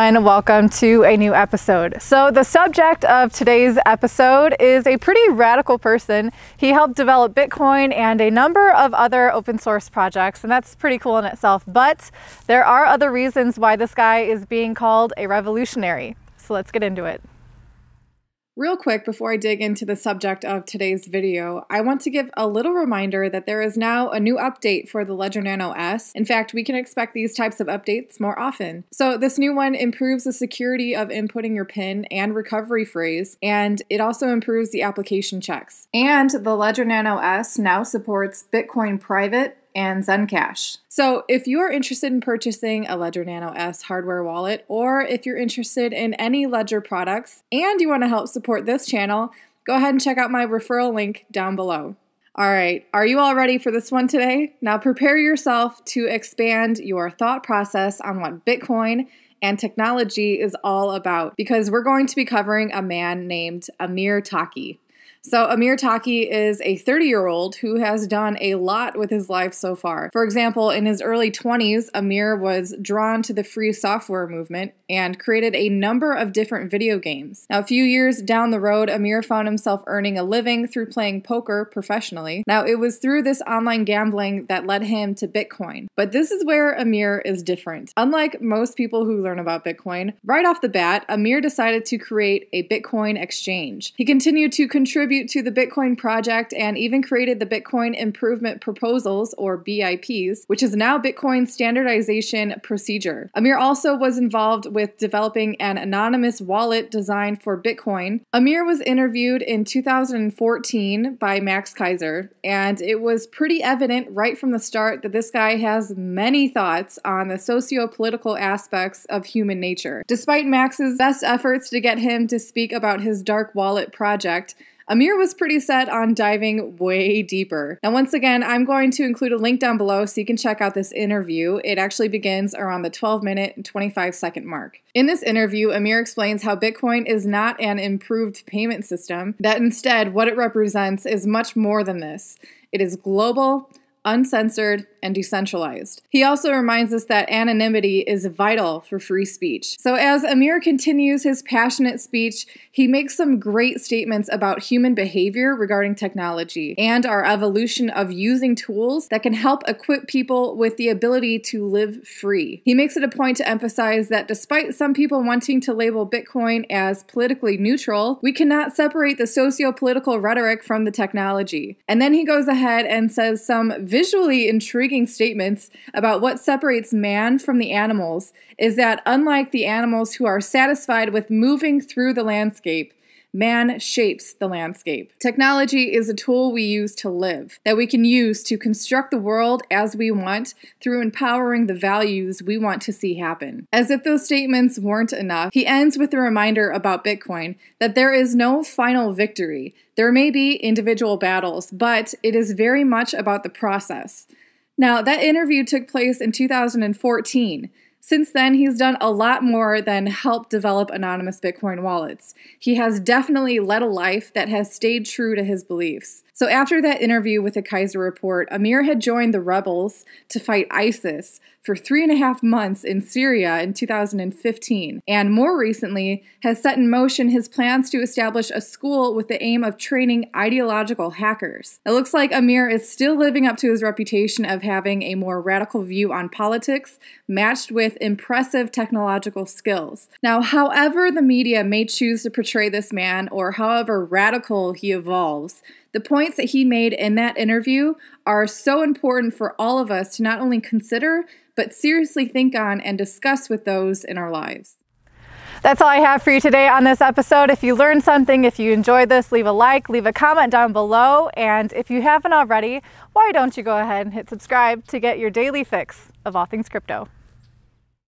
everyone, welcome to a new episode. So the subject of today's episode is a pretty radical person. He helped develop Bitcoin and a number of other open source projects, and that's pretty cool in itself. But there are other reasons why this guy is being called a revolutionary. So let's get into it. Real quick, before I dig into the subject of today's video, I want to give a little reminder that there is now a new update for the Ledger Nano S. In fact, we can expect these types of updates more often. So this new one improves the security of inputting your PIN and recovery phrase, and it also improves the application checks. And the Ledger Nano S now supports Bitcoin Private and Zencash. So if you're interested in purchasing a Ledger Nano S hardware wallet, or if you're interested in any Ledger products and you want to help support this channel, go ahead and check out my referral link down below. All right, are you all ready for this one today? Now prepare yourself to expand your thought process on what Bitcoin and technology is all about, because we're going to be covering a man named Amir Taaki. So Amir Taaki is a 30-year-old who has done a lot with his life so far. For example, in his early 20s, Amir was drawn to the free software movement and created a number of different video games. Now, a few years down the road, Amir found himself earning a living through playing poker professionally. Now, it was through this online gambling that led him to Bitcoin. But this is where Amir is different. Unlike most people who learn about Bitcoin, right off the bat, Amir decided to create a Bitcoin exchange. He continued to contribute to the Bitcoin project and even created the Bitcoin Improvement Proposals, or BIPs, which is now Bitcoin's standardization procedure. Amir also was involved with developing an anonymous wallet designed for Bitcoin. Amir was interviewed in 2014 by Max Keiser, and it was pretty evident right from the start that this guy has many thoughts on the socio-political aspects of human nature. Despite Max's best efforts to get him to speak about his dark wallet project, Amir was pretty set on diving way deeper. Now, once again, I'm going to include a link down below so you can check out this interview. It actually begins around the 12-minute and 25-second mark. In this interview, Amir explains how Bitcoin is not an improved payment system, that instead what it represents is much more than this. It is global, uncensored, and decentralized. He also reminds us that anonymity is vital for free speech. So as Amir continues his passionate speech, he makes some great statements about human behavior regarding technology and our evolution of using tools that can help equip people with the ability to live free. He makes it a point to emphasize that despite some people wanting to label Bitcoin as politically neutral, we cannot separate the socio-political rhetoric from the technology. And then he goes ahead and says some visually intriguing statements about what separates man from the animals is that unlike the animals who are satisfied with moving through the landscape, man shapes the landscape. Technology is a tool we use to live, that we can use to construct the world as we want through empowering the values we want to see happen. As if those statements weren't enough, he ends with a reminder about Bitcoin that there is no final victory. There may be individual battles, but it is very much about the process. Now, that interview took place in 2014. Since then, he's done a lot more than help develop anonymous Bitcoin wallets. He has definitely led a life that has stayed true to his beliefs. So after that interview with the Keiser Report, Amir had joined the rebels to fight ISIS for 3.5 months in Syria in 2015, and more recently has set in motion his plans to establish a school with the aim of training ideological hackers. It looks like Amir is still living up to his reputation of having a more radical view on politics, matched with impressive technological skills. Now, however the media may choose to portray this man, or however radical he evolves, the points that he made in that interview are so important for all of us to not only consider, but seriously think on and discuss with those in our lives. That's all I have for you today on this episode. If you learned something, if you enjoyed this, leave a like, leave a comment down below. And if you haven't already, why don't you go ahead and hit subscribe to get your daily fix of all things crypto.